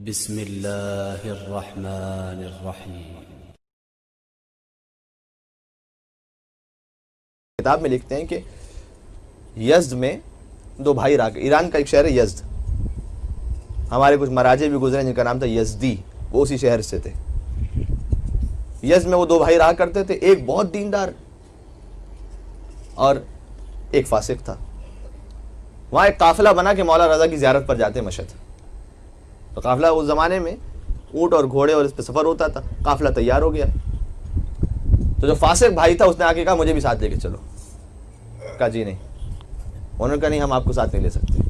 بسم اللہ الرحمن الرحیم۔ کتاب میں لکھتے ہیں کہ یزد میں دو بھائی رہا، ایران کا ایک شہر ہے یزد، ہمارے کچھ مراجع بھی گزرے جن کا نام تھا یزدی، وہ اسی شہر سے تھے۔ یزد میں وہ دو بھائی رہا کرتے تھے، ایک بہت دیندار اور ایک فاسق تھا۔ وہاں ایک قافلہ بنا کہ مولا رضا کی زیارت پر جاتے مشہد، تو قافلہ اس زمانے میں اونٹ اور گھوڑے اور اس پہ سفر ہوتا تھا۔ قافلہ تیار ہو گیا تو جو فاسق بھائی تھا اس نے آ کے کہا مجھے بھی ساتھ لے کے چلو۔ کہا جی نہیں۔ انہوں نے کہا نہیں، ہم آپ کو ساتھ نہیں لے سکتے،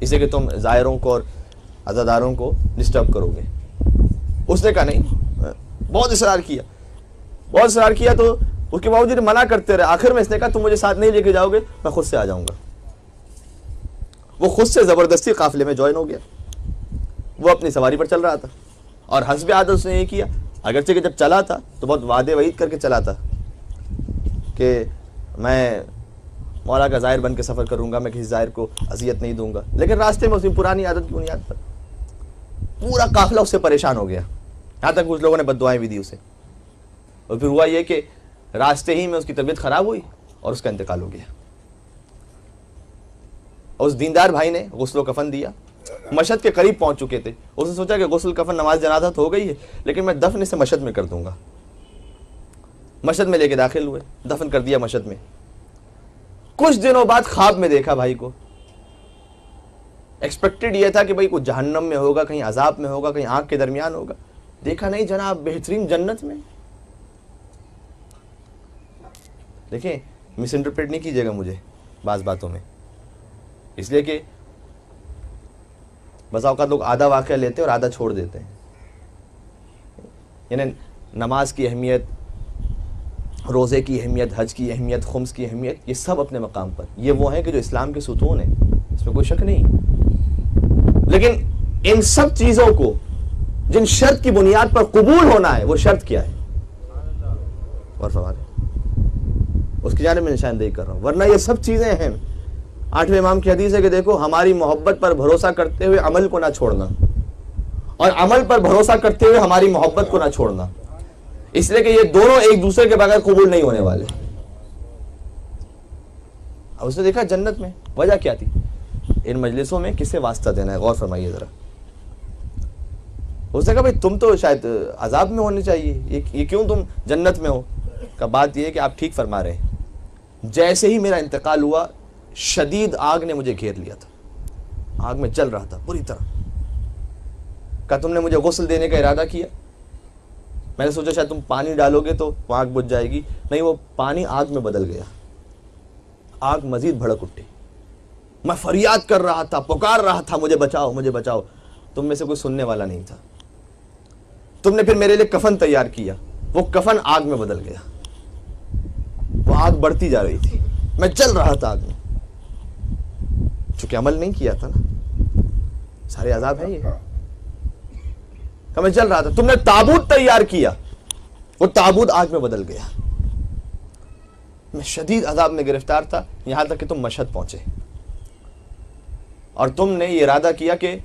اس لیے کہ تم زائروں کو اور عزاداروں کو ڈسٹرب کرو گے۔ اس نے کہا نہیں، بہت اصرار کیا تو اس کے باوجود منع کرتے رہے۔ آخر میں اس نے کہا تم مجھے ساتھ نہیں لے کے جاؤ گے، میں خود سے آ جاؤں گا۔ وہ خود سے زبردستی قافلے میں جوائن ہو گیا۔ وہ اپنی سواری پر چل رہا تھا اور حسب عادت اس نے یہ کیا، اگرچہ کہ جب چلا تھا تو بہت وعدے وعید کر کے چلا تھا کہ میں مولا کا زائر بن کے سفر کروں گا، میں کسی زائر کو اذیت نہیں دوں گا، لیکن راستے میں اس کی پرانی عادت کی بنیاد پر پورا قافلہ اس سے پریشان ہو گیا، یہاں تک کچھ لوگوں نے بد دعائیں بھی دی اسے۔ اور پھر ہوا یہ کہ راستے ہی میں اس کی طبیعت خراب ہوئی اور اس کا انتقال ہو گیا۔ اس دیندار بھائی نے غسل و کفن دیا، مشہد کے قریب پہنچ چکے تھے۔ اس نے سوچا کہ غسل کفن نماز جنازہ تو ہو گئی ہے، لیکن میں دفن اسے مشہد میں کر دوں گا۔ مشہد میں لے کے داخل ہوئے، دفن کر دیا مشہد میں۔ کچھ دنوں بعد خواب میں دیکھا بھائی کو۔ ایکسپیکٹڈ یہ تھا کہ بھائی کوئی جہنم میں ہوگا، کہیں عذاب میں ہوگا، کہیں آنکھ کے درمیان ہوگا، دیکھا نہیں جناب بہترین جنت میں۔ دیکھیں، مس انٹرپریٹ نہیں کیجیے گا مجھے بعض باتوں میں، اس لیے کہ بس اوقات لوگ آدھا واقعہ لیتے ہیں اور آدھا چھوڑ دیتے ہیں۔ یعنی نماز کی اہمیت، روزے کی اہمیت، حج کی اہمیت، خمس کی اہمیت، یہ سب اپنے مقام پر، یہ وہ ہیں کہ جو اسلام کے ستون ہیں، اس میں کوئی شک نہیں۔ لیکن ان سب چیزوں کو جن شرط کی بنیاد پر قبول ہونا ہے، وہ شرط کیا ہے؟ اور اس کی جانب میں نشاندہی کر رہا ہوں، ورنہ یہ سب چیزیں ہیں۔ 8ویں امام کی حدیث ہے کہ دیکھو، ہماری محبت پر بھروسہ کرتے ہوئے عمل کو نہ چھوڑنا، اور عمل پر بھروسہ کرتے ہوئے ہماری محبت کو نہ چھوڑنا، اس لیے کہ یہ دونوں ایک دوسرے کے بغیر قبول نہیں ہونے والے۔ اب اس نے دیکھا جنت میں، وجہ کیا تھی؟ ان مجلسوں میں کسے واسطہ دینا ہے؟ غور فرمائیے ذرا۔ اس نے کہا بھائی تم تو شاید عذاب میں ہونے چاہیے، یہ کیوں تم جنت میں ہو؟ کا بات یہ ہے کہ آپ ٹھیک فرما رہے ہیں، جیسے ہی میرا انتقال ہوا شدید آگ نے مجھے گھیر لیا تھا، آگ میں جل رہا تھا پوری طرح۔ کہا تم نے مجھے غسل دینے کا ارادہ کیا، میں نے سوچا شاید تم پانی ڈالو گے تو آگ بجھ جائے گی، نہیں، وہ پانی آگ میں بدل گیا، آگ مزید بھڑک اٹھی۔ میں فریاد کر رہا تھا، پکار رہا تھا، مجھے بچاؤ مجھے بچاؤ، تم میں سے کوئی سننے والا نہیں تھا۔ تم نے پھر میرے لیے کفن تیار کیا، وہ کفن آگ میں بدل گیا، وہ آگ بڑھتی جا رہی تھی، میں جل رہا تھا آگ میں، چونکہ عمل نہیں کیا تھا نا، سارے عذاب ہیں یہ، کہ میں جل رہا تھا۔ تم نے تابوت تیار کیا، وہ تابوت آگ میں بدل گیا، میں شدید عذاب میں گرفتار تھا، یہاں تک کہ تم مشہد پہنچے، اور تم نے یہ ارادہ کیا کہ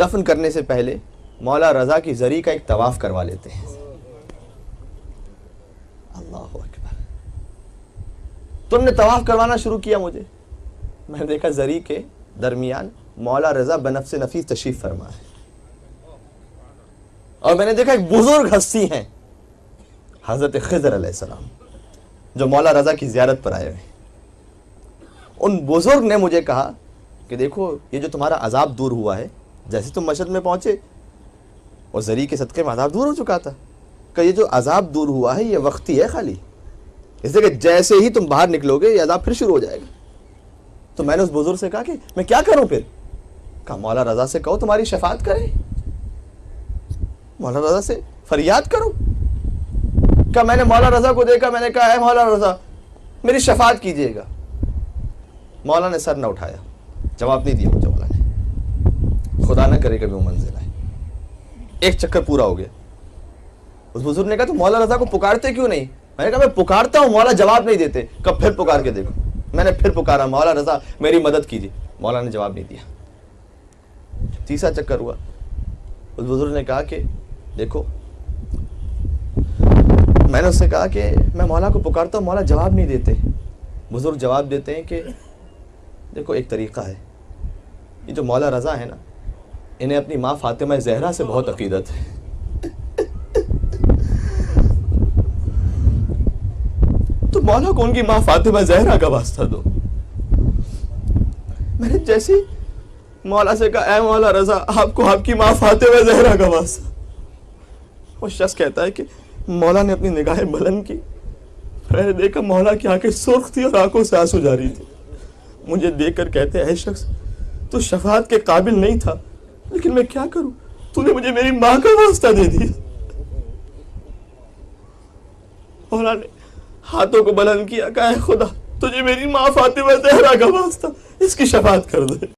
دفن کرنے سے پہلے مولا رضا کی زری کا ایک طواف کروا لیتے ہیں۔ اللہ اکبر۔ تم نے طواف کروانا شروع کیا مجھے، میں نے دیکھا زری کے درمیان مولا رضا بنفس نفیس تشریف فرما ہے، اور میں نے دیکھا ایک بزرگ ہستی ہیں حضرت خضر علیہ السلام، جو مولا رضا کی زیارت پر آئے ہوئے۔ ان بزرگ نے مجھے کہا کہ دیکھو، یہ جو تمہارا عذاب دور ہوا ہے، جیسے تم مشہد میں پہنچے اور زری کے صدقے میں عذاب دور ہو چکا تھا، کہ یہ جو عذاب دور ہوا ہے یہ وقتی ہے خالی، اس لیے کہ جیسے ہی تم باہر نکلو گے یہ عذاب پھر شروع ہو جائے گا۔ تو میں نے اس بزرگ سے کہا کہ میں کیا کروں پھر؟ کہا مولا رضا سے کہو تمہاری شفاعت کرے، مولا رضا سے فریاد کرو۔ کہا میں نے مولا رضا کو دیکھا، میں نے کہا اے مولا رضا میری شفاعت کیجیے گا۔ مولا نے سر نہ اٹھایا، جواب نہیں دیا مجھے مولا نے، خدا نہ کرے کبھی وہ منزل آئے۔ ایک چکر پورا ہو گیا، اس بزرگ نے کہا تو مولا رضا کو پکارتے کیوں نہیں؟ میں نے کہا میں پکارتا ہوں، مولا جواب نہیں دیتے۔ کب پھر پکار کے دیکھو، میں نے پھر پکارا، مولا رضا میری مدد کیجیے، مولا نے جواب نہیں دیا۔ تیسرا چکر ہوا، اس بزرگ نے کہا کہ دیکھو، میں نے اس سے کہا کہ میں مولا کو پکارتا ہوں، مولا جواب نہیں دیتے۔ بزرگ جواب دیتے ہیں کہ دیکھو ایک طریقہ ہے، یہ جو مولا رضا ہے نا، انہیں اپنی ماں فاطمہ زہرا سے بہت عقیدت ہے۔ تو مولا کو ان کی ماں فاطمہ زہرا کا واسطہ دو۔ میں نے جیسے مولا سے کہا اے مولا رضا، آپ کو آپ کی ماں فاطمہ زہرا کا واسطہ، وہ شخص کہتا ہے کہ مولا نے اپنی نگاہیں بلند کی، میں نے دیکھا مولا کی آنکھیں سرخ تھی اور آنکھوں سے آنسو جاری تھی۔ مجھے دیکھ کر کہتے اے شخص، تو شفاعت کے قابل نہیں تھا، لیکن میں کیا کروں، تو نے مجھے میری ماں کا واسطہ دے دیا۔ مولا نے ہاتھوں کو بلند کیا، کہا اے خدا، تجھے میری ماں فاطمہ زہرا کا واسطہ، اس کی شفاعت کر دے۔